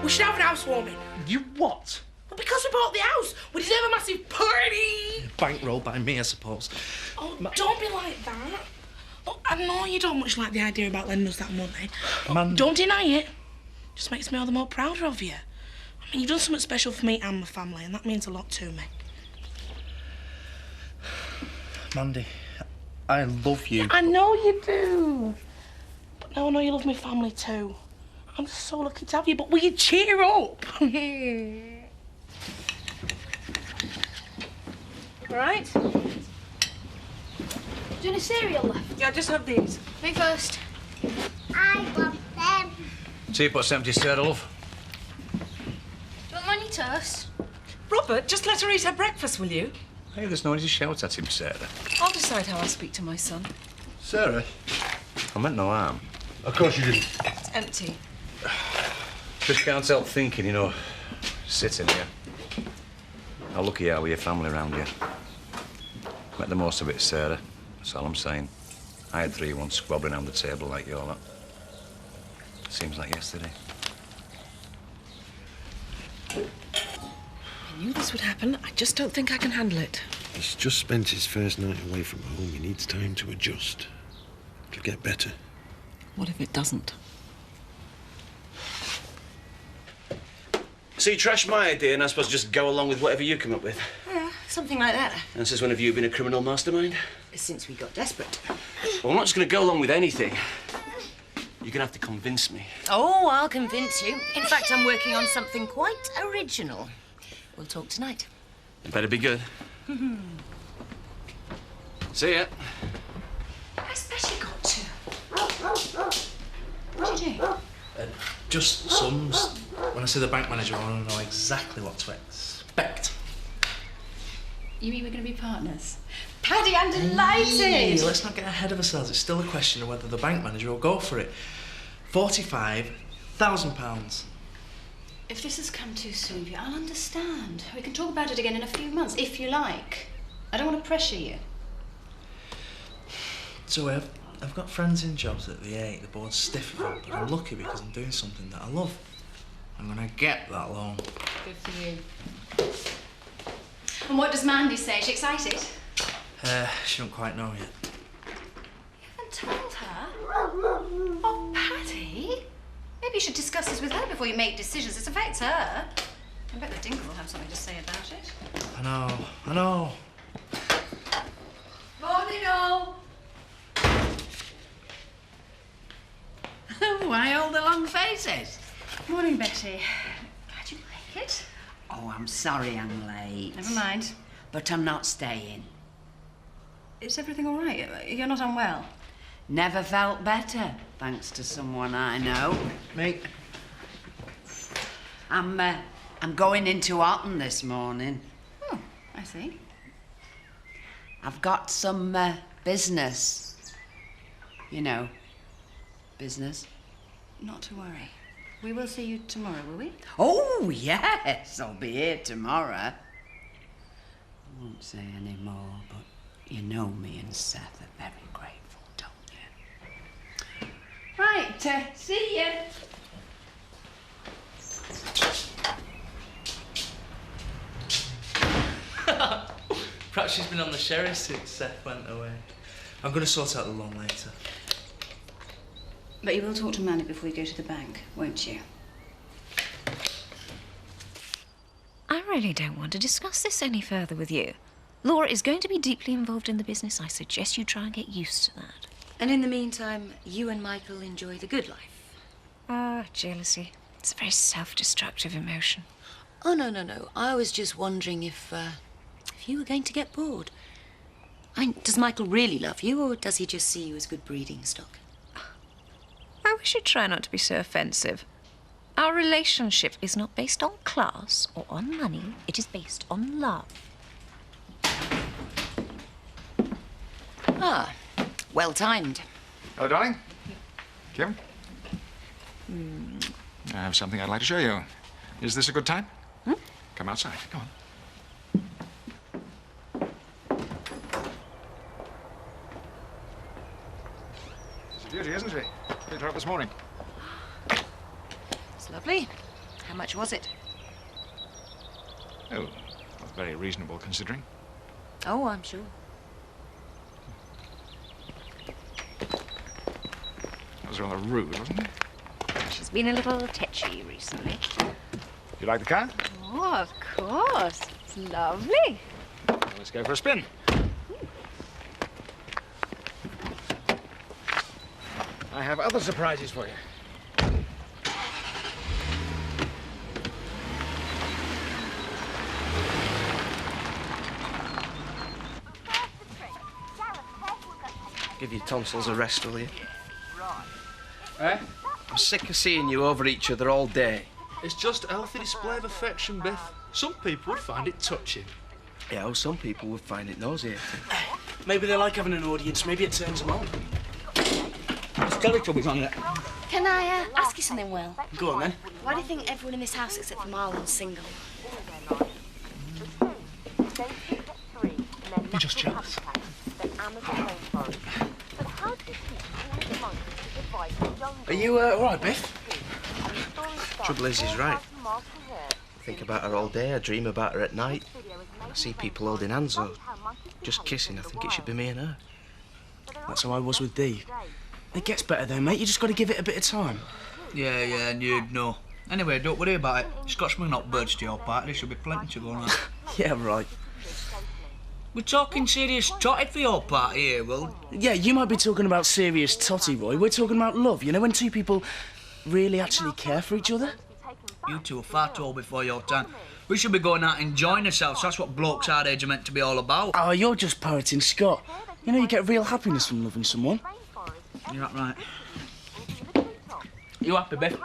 We should have an housewarming. You what? Well, because we bought the house, we deserve a massive party. Bankroll by me, I suppose. Oh, don't be like that. Oh, I know you don't much like the idea about lending us that money. Man. Don't deny it. Just makes me all the more prouder of you. I mean, you've done something special for me and my family, and that means a lot to me. Mandy, I love you. Yeah, I know you do. But now I know you love my family too. I'm just so lucky to have you, but will you cheer up? All right? Doing a cereal left? Yeah, just have these. Me first. I want them. Teapot's empty, Sarah, love. Do you want money toast? Robert, just let her eat her breakfast, will you? Hey, there's no need to shout at him, Sarah. I'll decide how I speak to my son. Sarah? I meant no harm. Of course you didn't. It's empty. Just can't help thinking, you know, sitting here. How lucky you are with your family around you. Make the most of it, Sarah. That's all I'm saying. I had 3 once squabbling around the table like you're lot. Seems like yesterday. I knew this would happen. I just don't think I can handle it. He's just spent his first night away from home. He needs time to adjust. It'll get better. What if it doesn't? So you trashed my idea and I suppose just go along with whatever you come up with? Yeah, something like that. And since when have you been a criminal mastermind? Since we got desperate. Well, I'm not just going to go along with anything. You're going to have to convince me. Oh, I'll convince you. In fact, I'm working on something quite original. We'll talk tonight. It better be good. See ya. I especially got to. What did you do? Just sums. When I see the bank manager, I want to know exactly what to expect. You mean we're going to be partners? Paddy, I'm delighted! Hey, let's not get ahead of ourselves. It's still a question of whether the bank manager will go for it. £45,000. If this has come too soon for you, I'll understand. We can talk about it again in a few months, if you like. I don't want to pressure you. So I've got friends in jobs at the 8. The board's stiff about, but I'm lucky because I'm doing something that I love. I'm gonna get that loan. Good for you. And what does Mandy say? Is she excited? She don't quite know yet. You haven't told her? Oh, Paddy. Maybe you should discuss this with her before you make decisions. It affects her. I bet the Dingle will have something to say about it. I know. Morning, all. Why all the long faces? Morning, Betty. How'd you like it? Oh, I'm sorry I'm late. Never mind. But I'm not staying. Is everything all right? You're not unwell? Never felt better, thanks to someone I know. Me? I'm going into Otten this morning. Oh, I see. I've got some business. You know, business. Not to worry. We will see you tomorrow, will we? Oh, yes, I'll be here tomorrow. I won't say any more, but you know me and Seth are very grateful, don't you? Right, see you. Perhaps she's been on the sherry since Seth went away. I'm gonna sort out the loan later. But you will talk to Mandy before you go to the bank, won't you? I really don't want to discuss this any further with you. Laura is going to be deeply involved in the business. I suggest you try and get used to that. And in the meantime, you and Michael enjoy the good life. Ah, jealousy. It's a very self-destructive emotion. Oh, no. I was just wondering if you were going to get bored. Does Michael really love you, or does he just see you as good breeding stock? I wish you'd try not to be so offensive. Our relationship is not based on class or on money. It is based on love. Ah, well timed. Hello, darling. Kim? I have something I'd like to show you. Is this a good time? Come outside. Come on. She's a beauty, isn't she? Picked her up this morning. It's lovely. How much was it? Oh, well, very reasonable considering. Oh, I'm sure. That was rather rude, wasn't it? She's been a little tetchy recently. You like the car? Oh, of course. It's lovely. Well, let's go for a spin. I have other surprises for you. Give your tonsils a rest, will you? Eh? I'm sick of seeing you over each other all day. It's just a healthy display of affection, Biff. Some people would find it touching. Yeah, well, some people would find it nauseating. Maybe they like having an audience. Maybe it turns them on. There's Teletubbies on it. Can I ask you something, Will? Go on, then. Why do you think everyone in this house except for Marlon's single? You're just jealous. Are you all right, Biff? Trouble is, he's right. I think about her all day. I dream about her at night. I see people holding hands or just kissing. I think it should be me and her. That's how I was with Dee. It gets better though, mate. You just got to give it a bit of time. Yeah, and you'd know. Anyway, don't worry about it. Scotsman not birds to your party. There should be plenty to go on. Yeah, right. We're talking serious totty for your party here, Will. Yeah, you might be talking about serious totty, Roy. We're talking about love. You know, when two people really actually care for each other? You two are far too old before your time. We should be going out enjoying ourselves. That's what blokes our age are meant to be all about. Oh, you're just parroting Scott. You know, you get real happiness from loving someone. You're not right. You happy, Biff?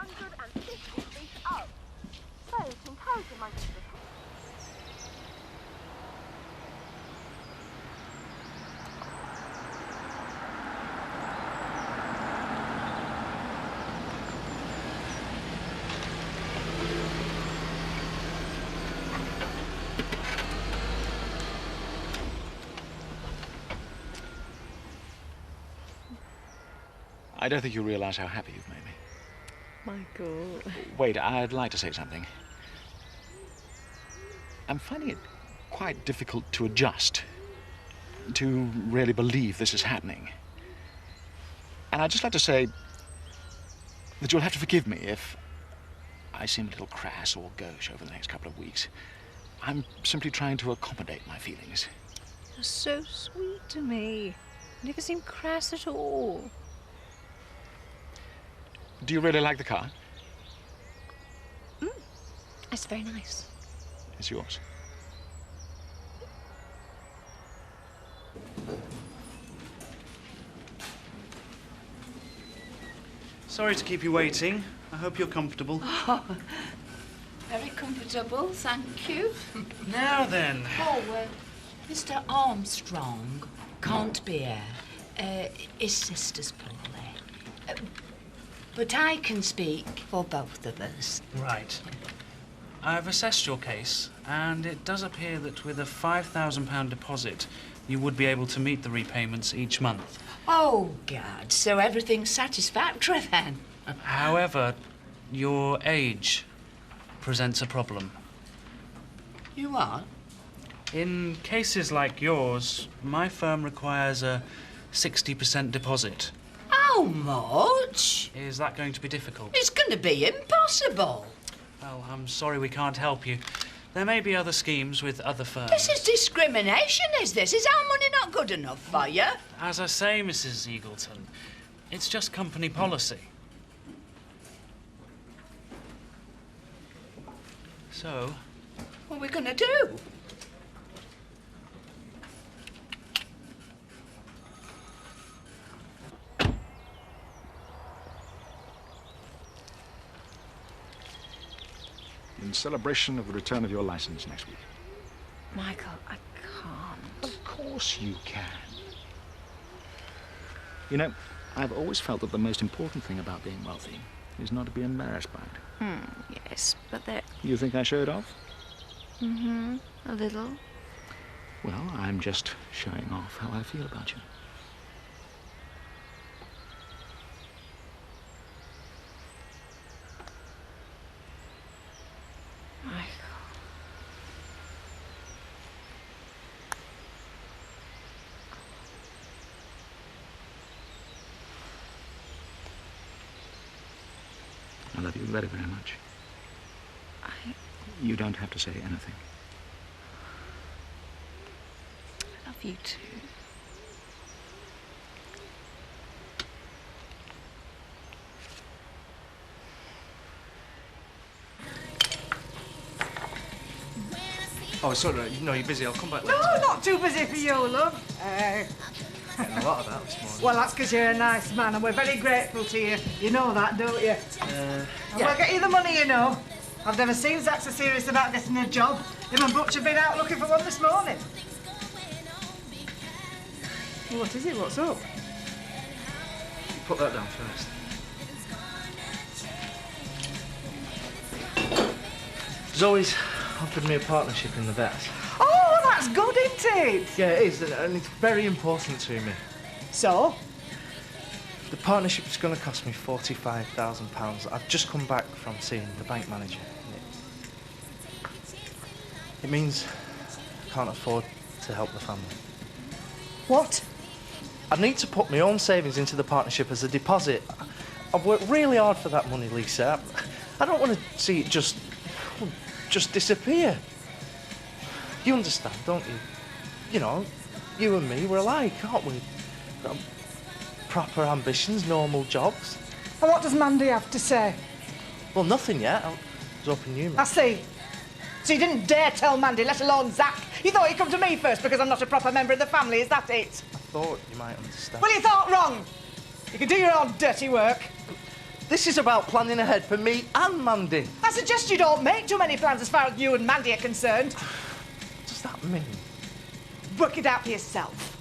I don't think you realise how happy you've made me. Michael. Wait, I'd like to say something. I'm finding it quite difficult to adjust, to really believe this is happening. And I'd just like to say that you'll have to forgive me if I seem a little crass or gauche over the next couple of weeks. I'm simply trying to accommodate my feelings. You're so sweet to me. You never seem crass at all. Do you really like the car? It's very nice. It's yours. Sorry to keep you waiting. I hope you're comfortable. Oh, very comfortable, thank you. Now then. Oh, Mr. Armstrong can't be here. His sister's poorly. But I can speak for both of us. Right. I've assessed your case, and it does appear that with a £5,000 deposit, you would be able to meet the repayments each month. Oh, God, so everything's satisfactory then? However, your age presents a problem. You what? In cases like yours, my firm requires a 60% deposit. How much? Is that going to be difficult? It's going to be impossible. Well, I'm sorry we can't help you. There may be other schemes with other firms. This is discrimination, is this? Is our money not good enough for you? As I say, Mrs. Eagleton, it's just company policy. So? What are we going to do? In celebration of the return of your license next week. Michael, I can't. Of course you can. You know, I've always felt that the most important thing about being wealthy is not to be embarrassed by it. Yes, but there... You think I show it off? A little. Well, I'm just showing off how I feel about you. love you very, very much. You don't have to say anything. I love you too. Oh, sorry, no, you're busy. I'll come back later. No, not too busy for you, love. Getting a lot of that this morning. Well, that's because you're a nice man and we're very grateful to you. You know that, don't you? And we'll get you the money, you know. I've never seen Zach so serious about getting a job. Him and Butch have been out looking for one this morning. Well, what is it? What's up? Put that down first. Zoe's offered me a partnership in the vets. Oh, that's good, isn't it? Yeah, it is, and it's very important to me. So? The partnership is going to cost me £45,000. I've just come back from seeing the bank manager. It means I can't afford to help the family. What? I need to put my own savings into the partnership as a deposit. I've worked really hard for that money, Lisa. I don't want to see it just disappear. You understand, don't you? You know, you and me, we're alike, aren't we? Got proper ambitions, normal jobs. And what does Mandy have to say? Well, nothing yet. I was hoping you might. I see. So you didn't dare tell Mandy, let alone Zach. You thought he'd come to me first because I'm not a proper member of the family, is that it? I thought you might understand. Well, you thought wrong. You can do your own dirty work. This is about planning ahead for me and Mandy. I suggest you don't make too many plans as far as you and Mandy are concerned. What does that mean? Work it out for yourself.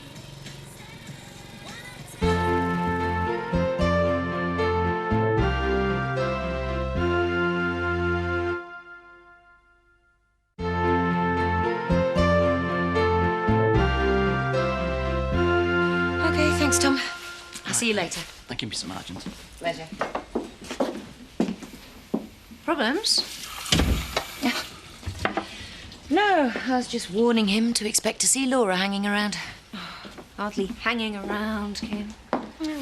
Okay, thanks, Tom. I'll see you later. Thank you, Mr. Margins. Pleasure. Problems? Yeah. No, I was just warning him to expect to see Laura hanging around. Hardly hanging around, Kim.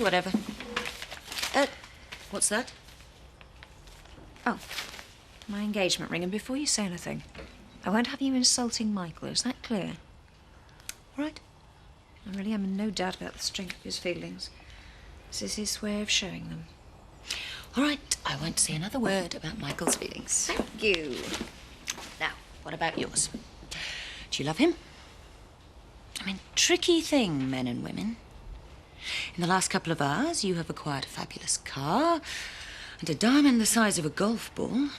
Whatever. What's that? Oh, my engagement ring. And before you say anything, I won't have you insulting Michael. Is that clear? All right? I really am in no doubt about the strength of his feelings. This is his way of showing them. All right, I won't say another word about Michael's feelings. Thank you. Now, what about yours? Do you love him? I mean, tricky thing, men and women. In the last couple of hours, you have acquired a fabulous car and a diamond the size of a golf ball.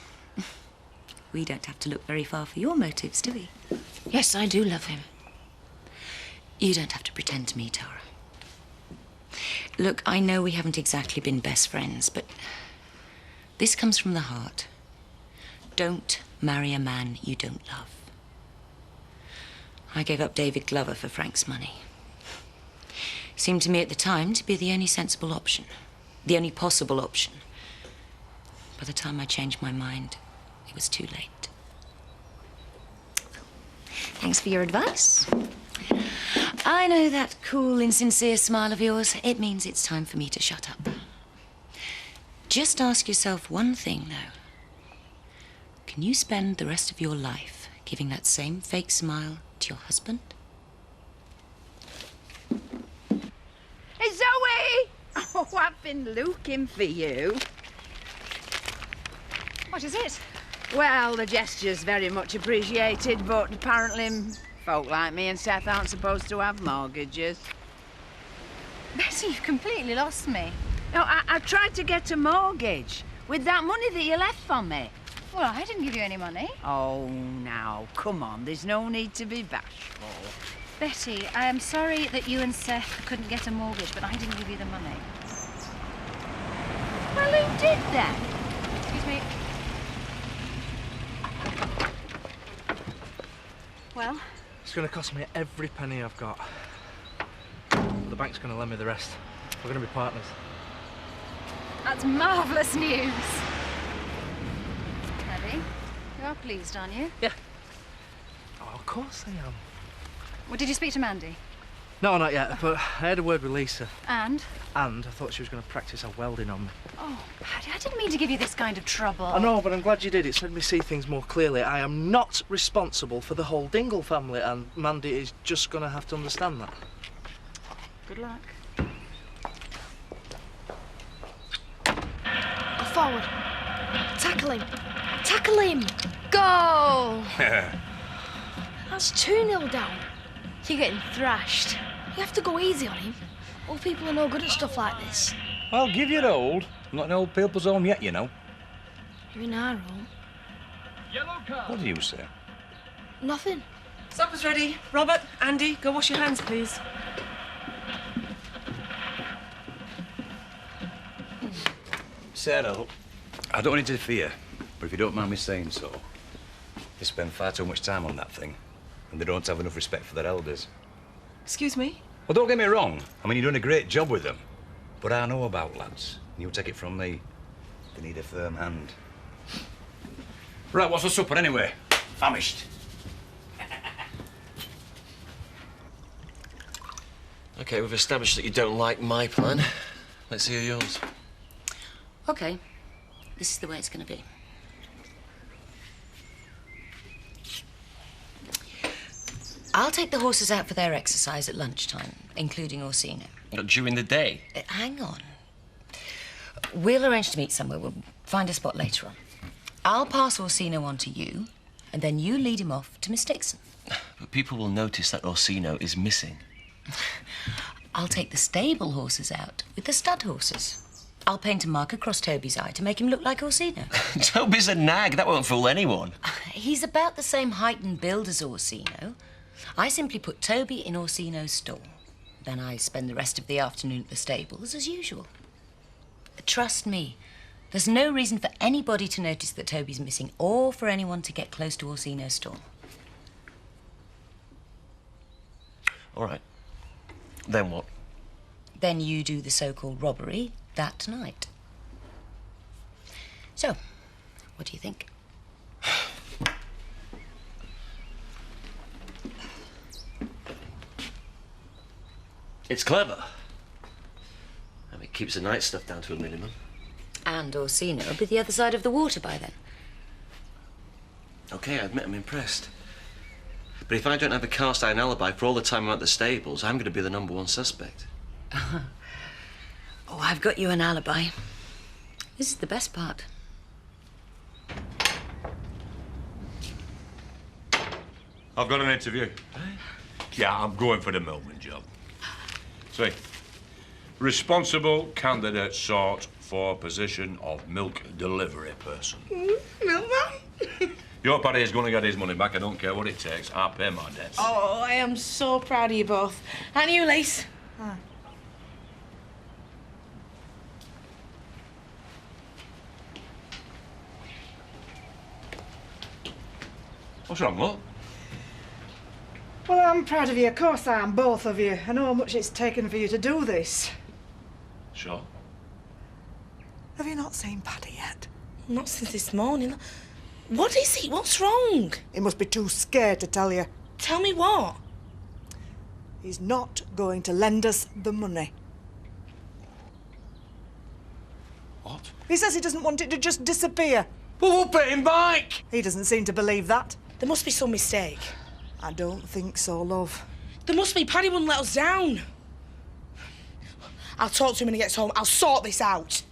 We don't have to look very far for your motives, do we? Yes, I do love him. You don't have to pretend to me, Tara. Look, I know we haven't exactly been best friends, but this comes from the heart. Don't marry a man you don't love. I gave up David Glover for Frank's money. Seemed to me at the time to be the only sensible option, the only possible option. By the time I changed my mind, it was too late. Thanks for your advice. I know that cool, insincere smile of yours. It means it's time for me to shut up. Just ask yourself one thing, though. Can you spend the rest of your life giving that same fake smile to your husband? Hey, Zoe! Oh, I've been looking for you. What is it? Well, the gesture's very much appreciated, but apparently folk like me and Seth aren't supposed to have mortgages. Betty, you've completely lost me. No, I tried to get a mortgage with that money that you left for me. Well, I didn't give you any money. Oh, now, come on, there's no need to be bashful. Betty, I am sorry that you and Seth couldn't get a mortgage, but I didn't give you the money. Well, who did that? Excuse me. Well? It's going to cost me every penny I've got. But the bank's going to lend me the rest. We're going to be partners. That's marvellous news. Eddie, you are pleased, aren't you? Yeah. Oh, of course I am. Well, did you speak to Mandy? No, not yet, but I had a word with Lisa. And? And I thought she was going to practice her welding on me. Oh, Paddy, I didn't mean to give you this kind of trouble. I know, but I'm glad you did. It's made me see things more clearly. I am not responsible for the whole Dingle family, and Mandy is just going to have to understand that. Good luck. Forward. Tackle him. Tackle him. Goal! That's 2-0 down. You're getting thrashed. You have to go easy on him. Old people are no good at stuff like this. I'll give you the old. I'm not in old people's home yet, you know. You're in our home. What do you say? Nothing. Supper's ready. Robert, Andy, go wash your hands, please. Sarah, I don't want to interfere, but if you don't mind me saying so, they spend far too much time on that thing, and they don't have enough respect for their elders. Excuse me? Well, don't get me wrong. I mean, you're doing a great job with them. But I know about lads, and you'll take it from me. They need a firm hand. Right, what's for supper anyway? Famished. OK, we've established that you don't like my plan. Let's hear yours. OK. This is the way it's going to be. I'll take the horses out for their exercise at lunchtime, including Orsino. During the day? Hang on. We'll arrange to meet somewhere. We'll find a spot later on. I'll pass Orsino on to you, and then you lead him off to Miss Dixon. But people will notice that Orsino is missing. I'll take the stable horses out with the stud horses. I'll paint a mark across Toby's eye to make him look like Orsino. Toby's a nag. That won't fool anyone. He's about the same height and build as Orsino. I simply put Toby in Orsino's stall. Then I spend the rest of the afternoon at the stables as usual. Trust me, there's no reason for anybody to notice that Toby's missing or for anyone to get close to Orsino's stall. All right. Then what? Then you do the so-called robbery that night. So, what do you think? It's clever. I mean, it keeps the night stuff down to a minimum. And Orsino will be the other side of the water by then. OK, I admit I'm impressed. But if I don't have a cast-iron alibi for all the time I'm at the stables, I'm going to be the #1 suspect. Oh, I've got you an alibi. This is the best part. I've got an interview. Yeah, I'm going for the milkman job. See, responsible candidate sought for position of milk delivery person. Milkman? Your Paddy is going to get his money back. I don't care what it takes. I'll pay my debts. Oh, I am so proud of you both. And you, Lise? What's wrong, look? Well, I'm proud of you. Of course I am, both of you. I know how much it's taken for you to do this. Sure. Have you not seen Paddy yet? Not since this morning. What is he? What's wrong? He must be too scared to tell you. Tell me what? He's not going to lend us the money. What? He says he doesn't want it to just disappear. Well, we'll pay him back. He doesn't seem to believe that. There must be some mistake. I don't think so, love. There must be. Paddy wouldn't let us down. I'll talk to him when he gets home. I'll sort this out.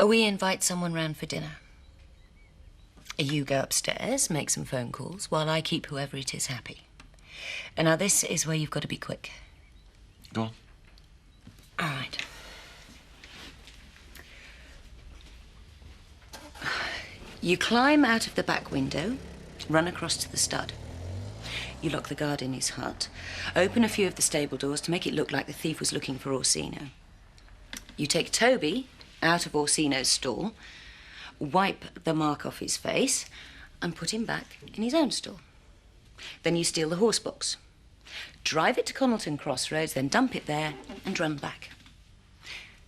We invite someone round for dinner. You go upstairs, make some phone calls, while I keep whoever it is happy. And now this is where you've got to be quick. Go on. All right. You climb out of the back window, run across to the stud. You lock the guard in his hut, open a few of the stable doors to make it look like the thief was looking for Orsino. You take Toby out of Orsino's stall, wipe the mark off his face, and put him back in his own stall. Then you steal the horse box, drive it to Connelton Crossroads, then dump it there and run back.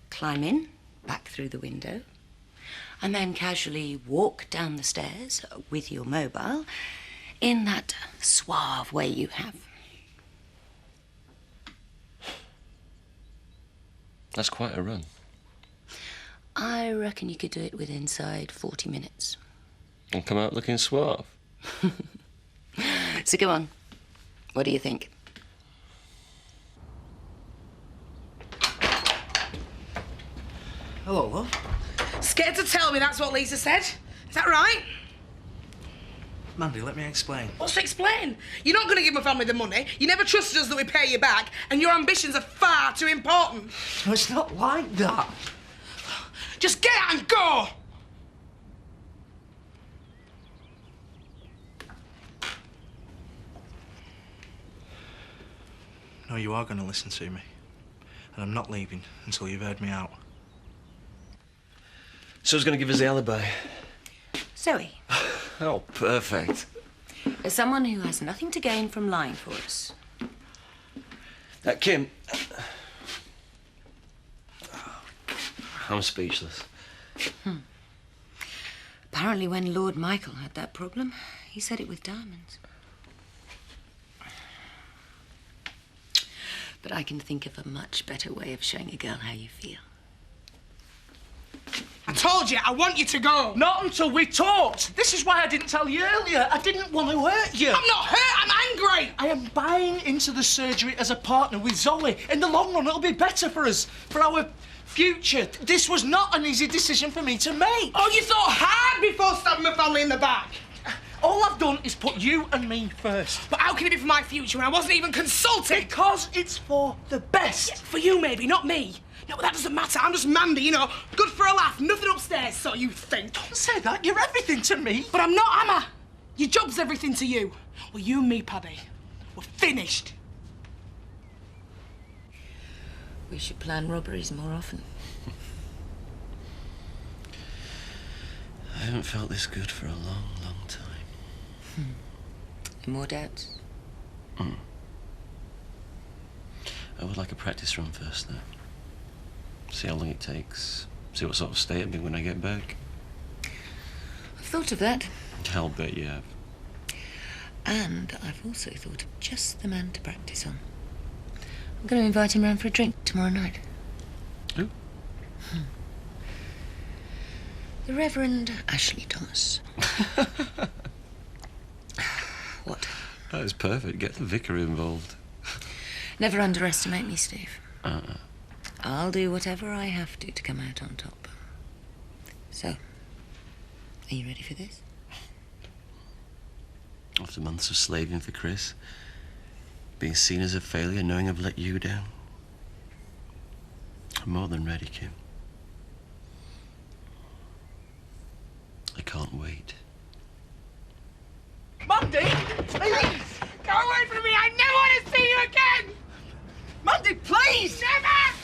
Climb in, back through the window, and then casually walk down the stairs with your mobile In that suave way you have. That's quite a run. I reckon you could do it within inside 40 minutes. And come out looking suave. So go on. What do you think? Hello, love. Scared to tell me that's what Lisa said? Is that right? Mandy, let me explain. What's to explain? You're not going to give my family the money. You never trusted us that we pay you back, and your ambitions are far too important. No, it's not like that. Just get out and go! No, you are going to listen to me. And I'm not leaving until you've heard me out. So who's going to give us the alibi? Zoe, Oh, perfect. as someone who has nothing to gain from lying for us. Kim. I'm speechless. Apparently when Lord Michael had that problem, he said it with diamonds. But I can think of a much better way of showing a girl how you feel. I told you, I want you to go. Not until we talked. This is why I didn't tell you earlier. I didn't want to hurt you. I'm not hurt, I'm angry. I am buying into the surgery as a partner with Zoe. In the long run, it'll be better for us, for our future. This was not an easy decision for me to make. Oh, you thought hard before stabbing my family in the back. All I've done is put you and me first. But how can it be for my future when I wasn't even consulted? Because it's for the best. Yeah, for you, maybe, not me. No, but that doesn't matter. I'm just Mandy, you know. Good for a laugh, nothing upstairs, so you think. Don't say that. You're everything to me. But I'm not, am I? Your job's everything to you. Well, you and me, Paddy, we're finished. We should plan robberies more often. I haven't felt this good for a long, long time. More doubts? I would like a practice run first, though. See how long it takes. See what sort of state I'm in when I get back. I've thought of that. I'll bet you have. And I've also thought of just the man to practice on. I'm going to invite him round for a drink tomorrow night. Who? The Reverend Ashley Thomas. What? That is perfect. Get the vicar involved. Never underestimate me, Steve. Uh-uh. I'll do whatever I have to come out on top. So, are you ready for this? After months of slaving for Chris, being seen as a failure, knowing I've let you down, I'm more than ready, Kim. I can't wait. Mandy, please! Go away from me! I never want to see you again! Mandy, please! Never!